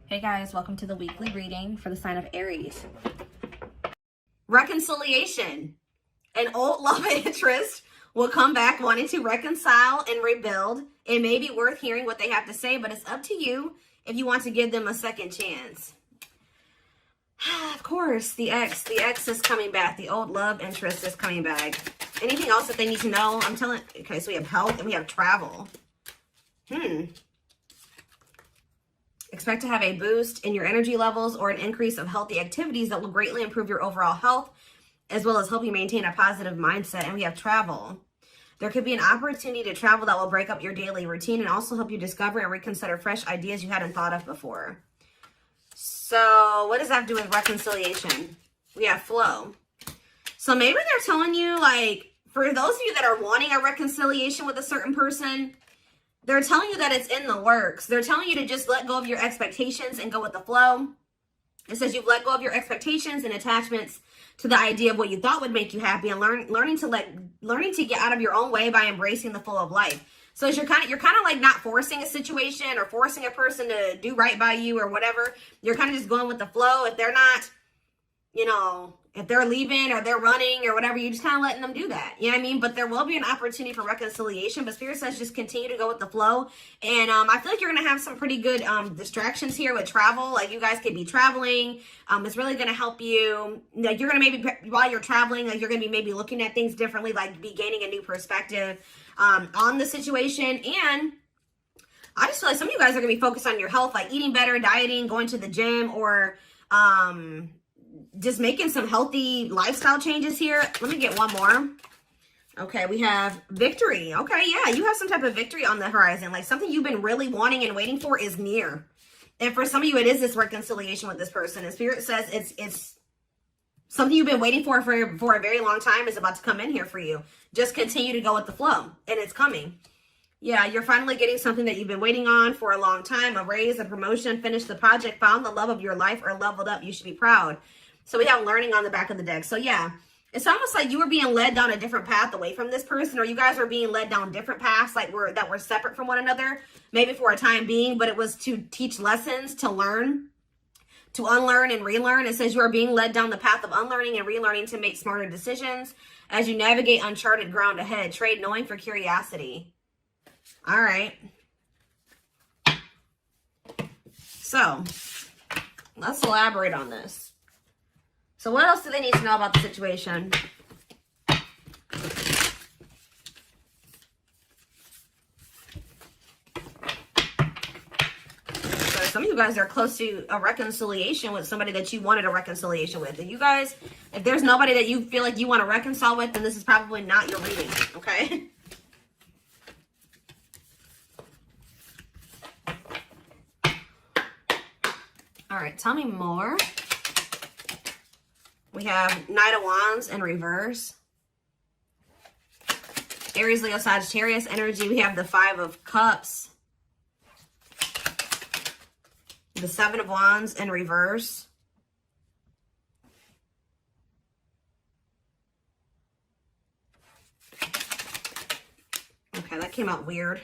Hey guys, welcome to the weekly reading for the sign of Aries. Reconciliation. An old love interest will come back wanting to reconcile and rebuild. It may be worth hearing what they have to say, but it's up to you if you want to give them a second chance. Of course, the ex is coming back. The old love interest is coming back. Anything else that they need to know? Okay, so we have health and we have travel. Expect to have a boost in your energy levels or an increase of healthy activities that will greatly improve your overall health, as well as help you maintain a positive mindset. And we have travel. There could be an opportunity to travel that will break up your daily routine and also help you discover and reconsider fresh ideas you hadn't thought of before. So what does that have to do with reconciliation? We have flow. So maybe they're telling you, like, for those of you that are wanting a reconciliation with a certain person, they're telling you that it's in the works. They're telling you to just let go of your expectations and go with the flow. It says you've let go of your expectations and attachments to the idea of what you thought would make you happy, and learning to get out of your own way by embracing the flow of life. So you're kind of like not forcing a situation or forcing a person to do right by you or whatever. You're kind of just going with the flow. If they're not, if they're leaving or they're running or whatever, you're just kind of letting them do that. You know what I mean? But there will be an opportunity for reconciliation. But Spirit says just continue to go with the flow. And I feel like you're going to have some pretty good distractions here with travel. Like you guys could be traveling. It's really going to help you. Like you're going to maybe, while you're traveling, like you're going to be maybe looking at things differently, like be gaining a new perspective on the situation. And I just feel like some of you guys are going to be focused on your health, like eating better, dieting, going to the gym, or just making some healthy lifestyle changes here. Let me get one more. Okay, we have victory. Okay, yeah, you have some type of victory on the horizon. Like something you've been really wanting and waiting for is near. And for some of you, it is this reconciliation with this person. And Spirit says it's something you've been waiting for a very long time is about to come in here for you. Just continue to go with the flow, and it's coming. Yeah, you're finally getting something that you've been waiting on for a long time. A raise, a promotion, finished the project, found the love of your life, or leveled up. You should be proud. So we have learning on the back of the deck. So yeah, it's almost like you were being led down a different path away from this person, or you guys were being led down different paths that were separate from one another, maybe for a time being, but it was to teach lessons, to learn, to unlearn and relearn. It says you are being led down the path of unlearning and relearning to make smarter decisions as you navigate uncharted ground ahead. Trade knowing for curiosity. All right. So let's elaborate on this. So what else do they need to know about the situation? So some of you guys are close to a reconciliation with somebody that you wanted a reconciliation with. And you guys, if there's nobody that you feel like you want to reconcile with, then this is probably not your reading, okay? All right, tell me more. We have Knight of Wands in reverse. Aries, Leo, Sagittarius energy. We have the Five of Cups. The Seven of Wands in reverse. Okay, that came out weird.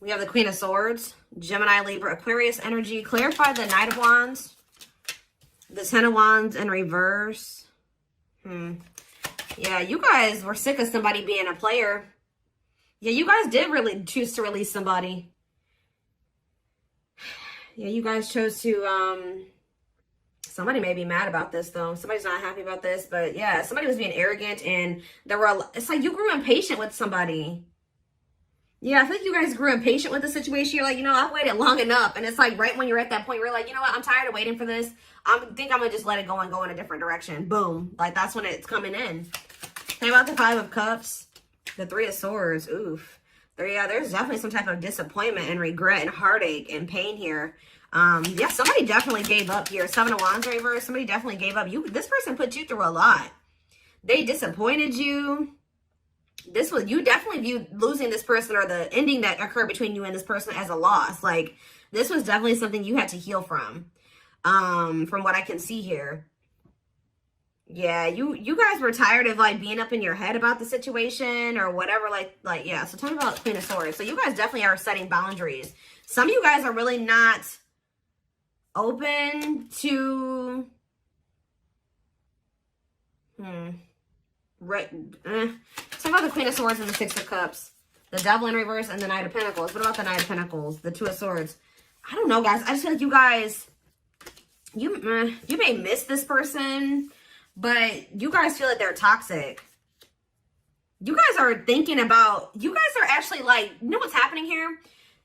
We have the Queen of Swords. Gemini, Libra, Aquarius energy. Clarify the Knight of Wands. The Ten of Wands in reverse. Yeah, you guys were sick of somebody being a player. Yeah, you guys did really choose to release somebody. Yeah, you guys chose to, somebody may be mad about this though. Somebody's not happy about this, but yeah, somebody was being arrogant and it's like you grew impatient with somebody. Yeah, I think you guys grew impatient with the situation. You're like, I've waited long enough. And it's like right when you're at that point, you're like, you know what? I'm tired of waiting for this. I think I'm going to just let it go and go in a different direction. Boom. Like that's when it's coming in. Think about the Five of Cups. The Three of Swords. Oof. There's definitely some type of disappointment and regret and heartache and pain here. Yeah, somebody definitely gave up here. Seven of Wands reverse. Somebody definitely gave up. This person put you through a lot. They disappointed you. You definitely viewed losing this person or the ending that occurred between you and this person as a loss. Like this was definitely something you had to heal from what I can see here. Yeah, you guys were tired of like being up in your head about the situation or whatever. Yeah. So tell me about Queen of Swords. So you guys definitely are setting boundaries. Some of you guys are really not open to right. Talk about the Queen of Swords and the Six of Cups, the Devil in reverse, and the Knight of Pentacles. What about the Knight of Pentacles, the Two of Swords? I don't know, guys. I just feel like you guys, you may miss this person, but you guys feel like they're toxic. You guys are thinking about, you guys are actually like, you know what's happening here?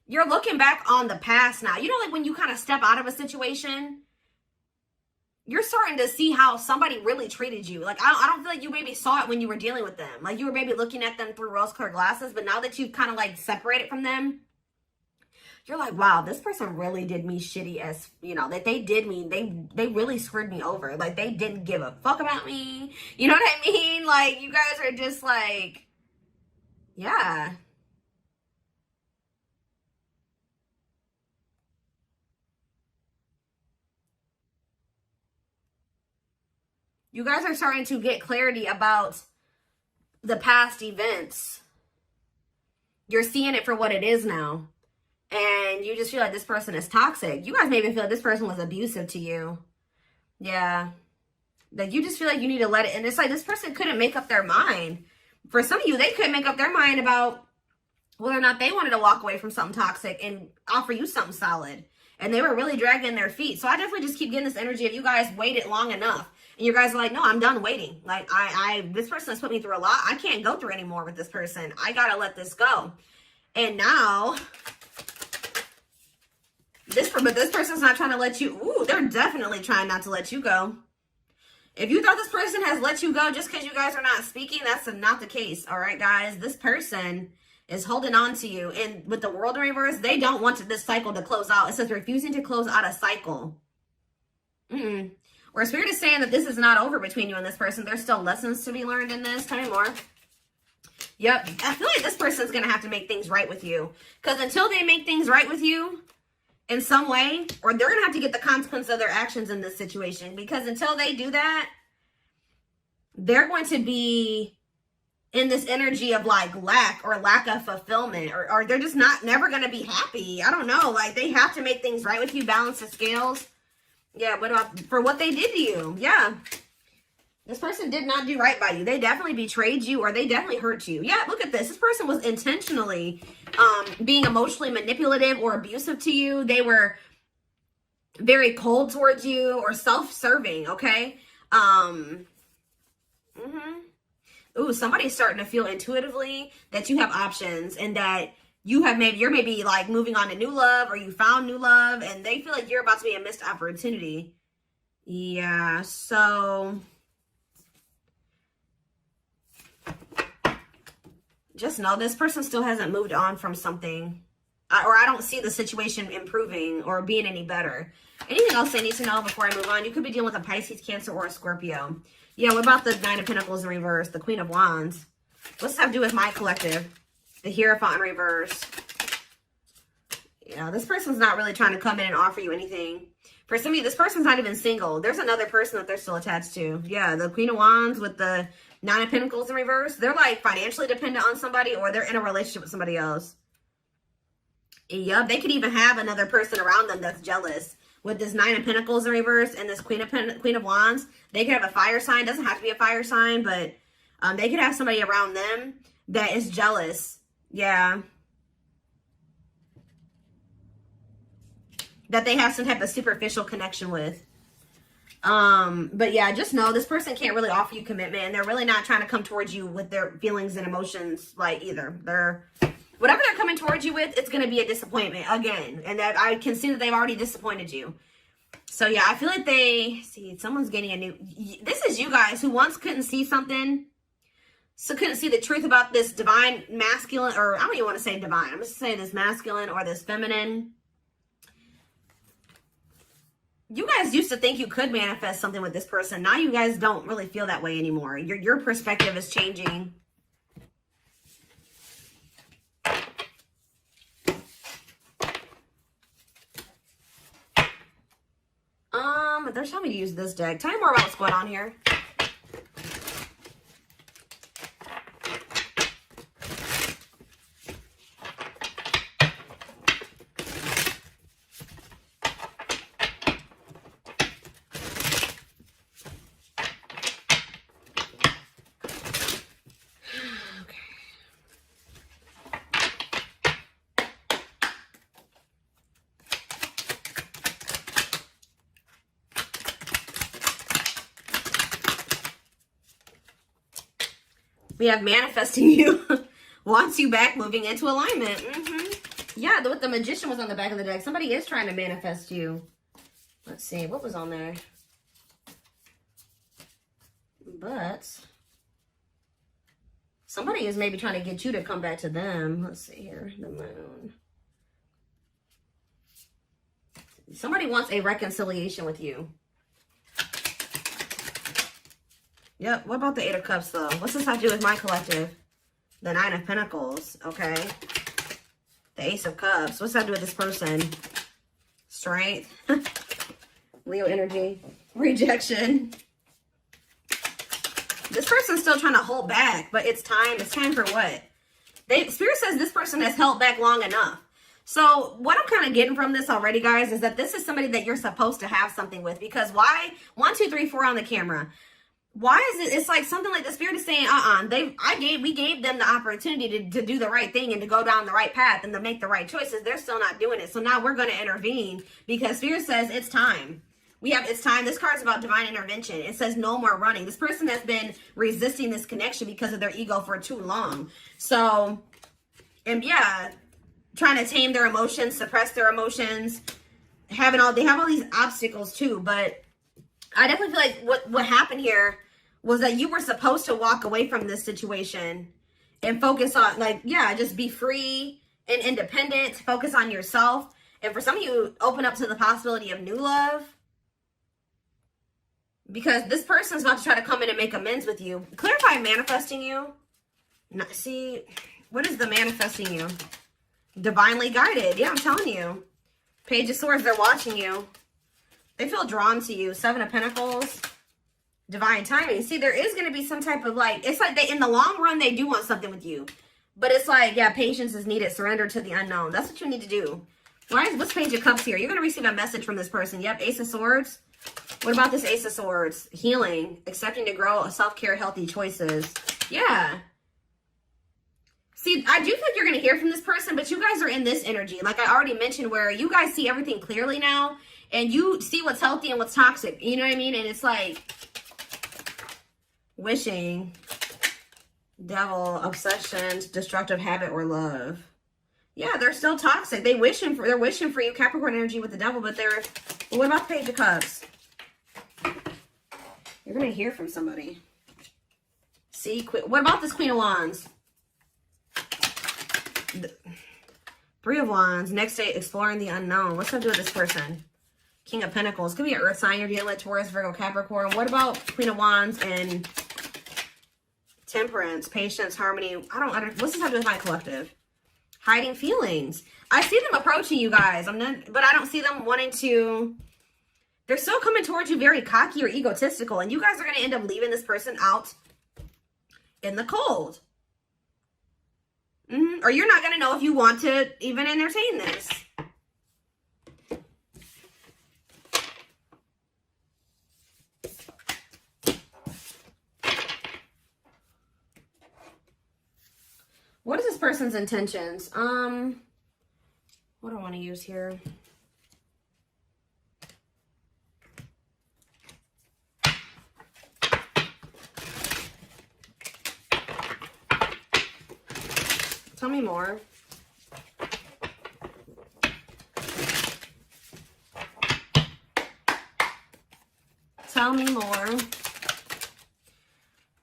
You're looking back on the past now. You know, like when you kind of step out of a situation, you're starting to see how somebody really treated you. Like, I don't feel like you maybe saw it when you were dealing with them. Like, you were maybe looking at them through rose-colored glasses, but now that you've kind of, like, separated from them, you're like, wow, this person really did me shitty as, you know, that they did me. They really screwed me over. Like, they didn't give a fuck about me. You know what I mean? Like, you guys are just like, yeah. You guys are starting to get clarity about the past events. You're seeing it for what it is now. And you just feel like this person is toxic. You guys maybe feel like this person was abusive to you. Yeah. Like you just feel like you need to let it. And it's like this person couldn't make up their mind. For some of you, they couldn't make up their mind about whether or not they wanted to walk away from something toxic and offer you something solid. And they were really dragging their feet. So I definitely just keep getting this energy of you guys waited long enough. And you guys are like, no, I'm done waiting. Like, this person has put me through a lot. I can't go through anymore with this person. I got to let this go. And now, this person's not trying to let you, ooh, they're definitely trying not to let you go. If you thought this person has let you go just because you guys are not speaking, that's not the case. All right, guys, this person is holding on to you. And with the World in reverse, they don't want this cycle to close out. It says refusing to close out a cycle. Or Spirit is saying that this is not over between you and this person. There's still lessons to be learned in this. Tell me more. Yep. I feel like this person's going to have to make things right with you. Because until they make things right with you in some way, or they're going to have to get the consequence of their actions in this situation. Because until they do that, they're going to be in this energy of like lack of fulfillment. Or they're just never going to be happy. I don't know. Like they have to make things right with you. Balance the scales. Yeah, what about for what they did to you? Yeah. This person did not do right by you. They definitely betrayed you or they definitely hurt you. Yeah, look at this. This person was intentionally being emotionally manipulative or abusive to you. They were very cold towards you or self-serving, okay? Ooh, somebody's starting to feel intuitively that you have options and that you're maybe like moving on to new love or you found new love and they feel like you're about to be a missed opportunity. Yeah, so just know this person still hasn't moved on from something or I don't see the situation improving or being any better. Anything else I need to know before I move on? You could be dealing with a Pisces, Cancer, or a Scorpio. Yeah, what about the Nine of Pentacles in reverse, the Queen of Wands? What's that have to do with my collective? The Hierophant in reverse. Yeah, this person's not really trying to come in and offer you anything. For some of you, this person's not even single. There's another person that they're still attached to. Yeah, the Queen of Wands with the Nine of Pentacles in reverse. They're like financially dependent on somebody or they're in a relationship with somebody else. Yep, they could even have another person around them that's jealous. With this Nine of Pentacles in reverse and this Queen of Wands, they could have a fire sign. Doesn't have to be a fire sign, but they could have somebody around them that is jealous. Yeah. That they have some type of superficial connection with. But yeah, just know this person can't really offer you commitment and they're really not trying to come towards you with their feelings and emotions like either. Whatever they're coming towards you with, it's going to be a disappointment again. And that I can see that they've already disappointed you. So yeah, I feel like someone's getting a new, this is you guys who once couldn't see something. So couldn't see the truth about this divine masculine, or I don't even want to say divine. I'm just saying this masculine or this feminine. You guys used to think you could manifest something with this person. Now you guys don't really feel that way anymore. Your perspective is changing. They're telling me to use this deck. Tell me more about what's going on here. We have manifesting you. Wants you back, moving into alignment. Yeah, the Magician was on the back of the deck. Somebody is trying to manifest you. Let's see. What was on there? But somebody is maybe trying to get you to come back to them. Let's see here. The Moon. Somebody wants a reconciliation with you. Yep. What about the Eight of Cups, though? What's this have to do with my collective? The Nine of Pentacles. Okay. The Ace of Cups. What's that do with this person? Strength. Leo energy. Rejection. This person's still trying to hold back, but it's time. It's time for what? Spirit says this person has held back long enough. So what I'm kind of getting from this already, guys, is that this is somebody that you're supposed to have something with. Because why? 1, 2, 3, 4 on the camera. Why is it? It's like something like the Spirit is saying, we gave them the opportunity to do the right thing and to go down the right path and to make the right choices. They're still not doing it. So now we're going to intervene because Spirit says it's time. It's time. This card is about divine intervention. It says no more running. This person has been resisting this connection because of their ego for too long. So, and yeah, trying to tame their emotions, suppress their emotions, they have all these obstacles too. But I definitely feel like what happened here was that you were supposed to walk away from this situation and focus on, just be free and independent, focus on yourself. And for some of you, open up to the possibility of new love. Because this person's about to try to come in and make amends with you. Clarify manifesting you. See, what is the manifesting you? Divinely guided. Yeah, I'm telling you. Page of Swords, they're watching you. They feel drawn to you. Seven of Pentacles. Divine timing. See, there is going to be some type of it's like in the long run, they do want something with you. But it's like, yeah, patience is needed. Surrender to the unknown. That's what you need to do. What's Page of Cups here? You're going to receive a message from this person. Yep, Ace of Swords. What about this Ace of Swords? Healing, accepting to grow, self-care, healthy choices. Yeah. See, I do think you're going to hear from this person, but you guys are in this energy. Like I already mentioned, where you guys see everything clearly now, and you see what's healthy and what's toxic. You know what I mean? And it's like wishing, devil, obsession, destructive habit, or love. Yeah, they're still toxic. They're wishing for you, Capricorn energy with the devil, but what about the Page of Cups? You're going to hear from somebody. See, what about this Queen of Wands? Three of Wands. Next day, exploring the unknown. What's that do with this person? King of Pentacles. Could be an earth sign you're dealing with, Taurus, Virgo, Capricorn. What about Queen of Wands and Temperance, patience, harmony? What's this have to do with my collective? Hiding feelings. I see them approaching you guys. But I don't see them wanting to. They're still coming towards you very cocky or egotistical. And you guys are going to end up leaving this person out in the cold. Or you're not going to know if you want to even entertain this. What is this person's intentions? What do I want to use here? Tell me more. Tell me more.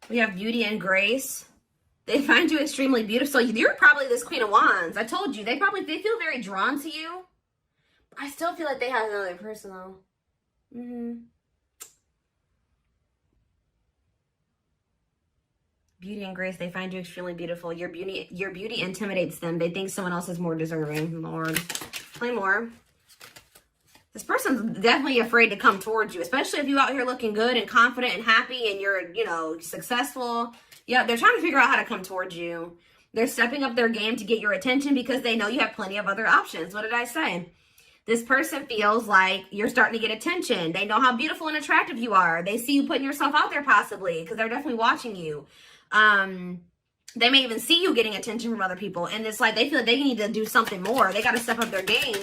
We have beauty and grace. They find you extremely beautiful. So you're probably this Queen of Wands. I told you. They feel very drawn to you. I still feel like they have another person though. Beauty and grace, they find you extremely beautiful. Your beauty intimidates them. They think someone else is more deserving. Lord. Play more. This person's definitely afraid to come towards you, especially if you're out here looking good and confident and happy and you're, successful. Yeah, they're trying to figure out how to come towards you. They're stepping up their game to get your attention because they know you have plenty of other options. What did I say? This person feels like you're starting to get attention. They know how beautiful and attractive you are. They see you putting yourself out there possibly because they're definitely watching you. They may even see you getting attention from other people. And it's like they feel like they need to do something more. They got to step up their game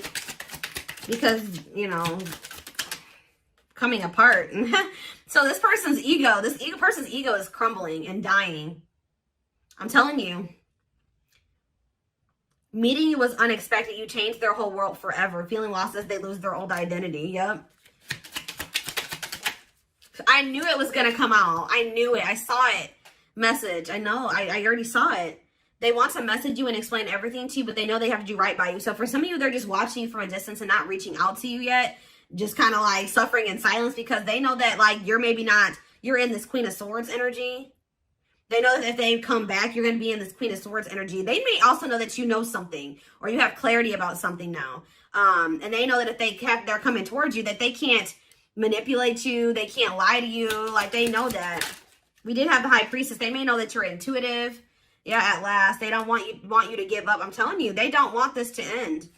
because, coming apart. So this person's ego is crumbling and dying. I'm telling you. Meeting you was unexpected. You changed their whole world forever. Feeling lost as they lose their old identity. Yep. I knew it was going to come out. I knew it. I saw it. Message. I know. I already saw it. They want to message you and explain everything to you, but they know they have to do right by you. So for some of you, they're just watching you from a distance and not reaching out to you yet. Just kind of like suffering in silence because they know that like you're maybe not, you're in this Queen of Swords energy. They know that if they come back, you're going to be in this Queen of Swords energy. They may also know that you know something or you have clarity about something now. And they know that if they're coming towards you, that they can't manipulate you. They can't lie to you. Like, they know that. We did have the High Priestess. They may know that you're intuitive. Yeah, at last. They don't want you to give up. I'm telling you, they don't want this to end.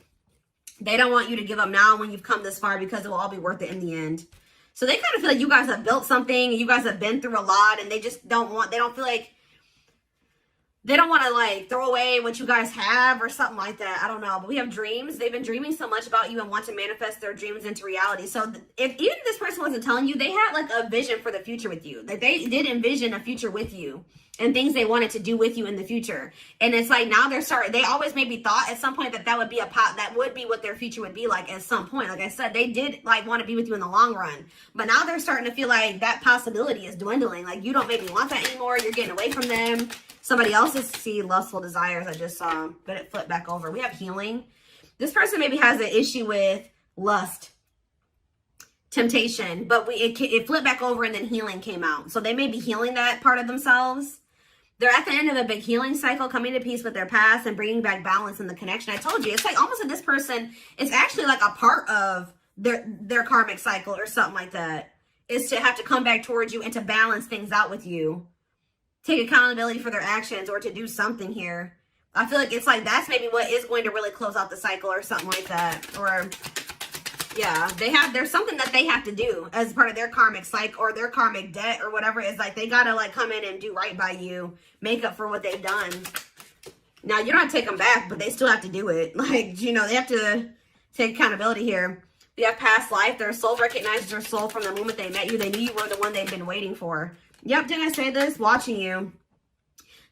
They don't want you to give up now when you've come this far because it will all be worth it in the end. So they kind of feel like you guys have built something, you guys have been through a lot, and they just don't want to like throw away what you guys have or something like that. I don't know, but we have dreams. They've been dreaming so much about you and want to manifest their dreams into reality. So if even this person wasn't telling you, they had like a vision for the future with you. Like they did envision a future with you and things they wanted to do with you in the future. And it's like now they always maybe thought at some point that would be that would be what their future would be like at some point. Like I said, they did like want to be with you in the long run, but now they're starting to feel like that possibility is dwindling. Like you don't maybe want that anymore. You're getting away from them. Somebody else's lustful desires I just saw, but it flipped back over. We have healing. This person maybe has an issue with lust, temptation, but it flipped back over and then healing came out. So they may be healing that part of themselves. They're at the end of a big healing cycle, coming to peace with their past and bringing back balance in the connection. I told you, it's like almost that this person is actually like a part of their karmic cycle or something like that. Is to have to come back towards you and to balance things out with you. Take accountability for their actions or to do something here. I feel like it's like that's maybe what is going to really close out the cycle or something like that. Or yeah, there's something that they have to do as part of their karmic cycle or their karmic debt or whatever it is. Like they gotta like come in and do right by you, make up for what they've done. Now you don't have to take them back, but they still have to do it. Like, you know, they have to take accountability here. We have past life. Their soul recognizes their soul from the moment they met you. They knew you were the one they've been waiting for. Yep, didn't I say this? Watching you.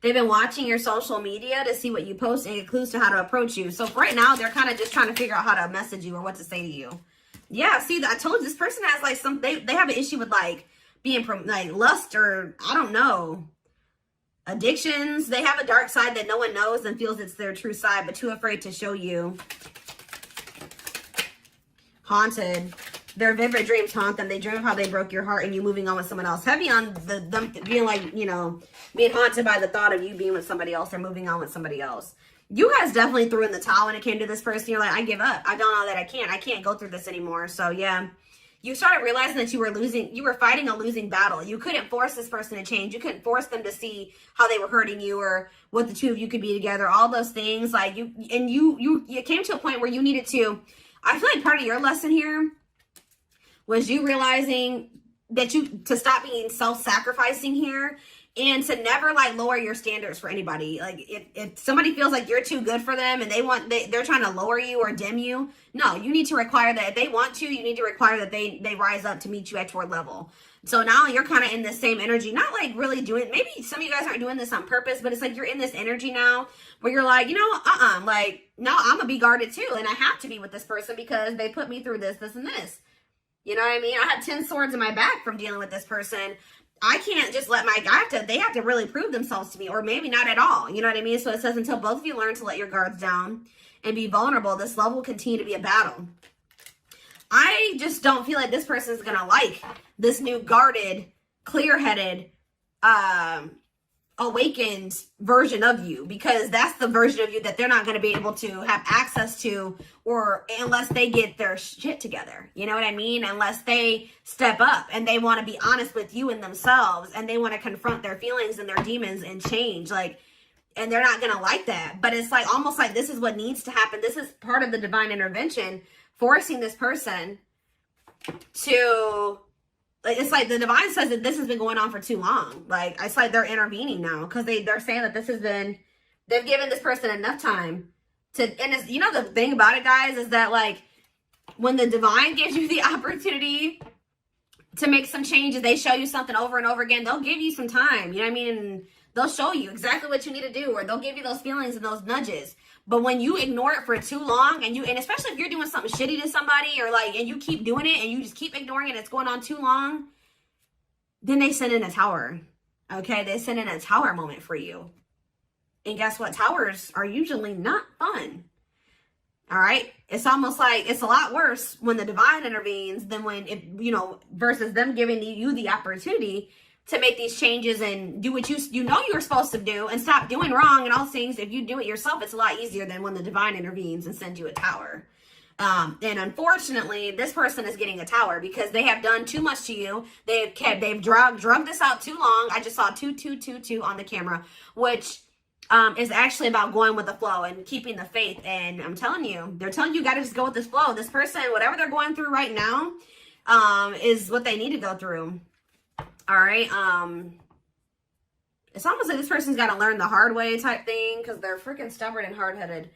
They've been watching your social media to see what you post and get clues to how to approach you. So for right now, they're kind of just trying to figure out how to message you or what to say to you. Yeah, see, I told you this person has like they have an issue with like being like lust or I don't know, addictions. They have a dark side that no one knows and feels it's their true side, but too afraid to show you. Haunted. Their vivid dreams haunt them. They dream of how they broke your heart and you moving on with someone else. Heavy on them being like, you know, being haunted by the thought of you being with somebody else or moving on with somebody else. You guys definitely threw in the towel when it came to this person. You're like, I give up. I don't know that I can't go through this anymore. So yeah, you started realizing that you were fighting a losing battle. You couldn't force this person to change. You couldn't force them to see how they were hurting you or what the two of you could be together. All those things like you came to a point where you needed to, I feel like part of your lesson here was you realizing that to stop being self-sacrificing here and to never like lower your standards for anybody. Like if somebody feels like you're too good for them and they're trying to lower you or dim you, no, you need to require that if they want to, you need to require that they rise up to meet you at your level. So now you're kind of in the same energy, not like really doing, maybe some of you guys aren't doing this on purpose, but it's like you're in this energy now where you're like, you know, like, no, I'm gonna be guarded too. And I have to be with this person because they put me through this, and this. You know what I mean? I have 10 swords in my back from dealing with this person. I can't just let they have to really prove themselves to me, or maybe not at all. You know what I mean? So it says, until both of you learn to let your guards down and be vulnerable, this love will continue to be a battle. I just don't feel like this person is going to like this new guarded, clear-headed, awakened version of you, because that's the version of you that they're not going to be able to have access to, or unless they get their shit together. You know what I mean? Unless they step up and they want to be honest with you and themselves, and they want to confront their feelings and their demons and change, like, and they're not going to like that. But it's like almost like this is what needs to happen. This is part of the divine intervention, forcing this person to, like, it's like the divine says that this has been going on for too long. Like, it's like they're intervening now because they're saying that this has been, they've given this person enough time to, and it's, you know, the thing about it, guys, is that like when the divine gives you the opportunity to make some changes, they show you something over and over again, they'll give you some time. You know what I mean? And They'll show you exactly what you need to do, or they'll give you those feelings and those nudges. But when you ignore it for too long, and especially if you're doing something shitty to somebody, or like, and you keep doing it and you just keep ignoring it, and it's going on too long, then they send in a tower. Okay, they send in a tower moment for you. And guess what? Towers are usually not fun. All right. It's almost like it's a lot worse when the divine intervenes than when, versus them giving you the opportunity to make these changes and do what you know you're supposed to do and stop doing wrong and all things. If you do it yourself, it's a lot easier than when the divine intervenes and sends you a tower. And unfortunately, this person is getting a tower because they have done too much to you. They've drugged this out too long. I just saw 2222 on the camera, which is actually about going with the flow and keeping the faith. And I'm telling you, they're telling you got to just go with this flow. This person, whatever they're going through right now, is what they need to go through. All right. It's almost like this person's got to learn the hard way type thing because they're freaking stubborn and hard-headed.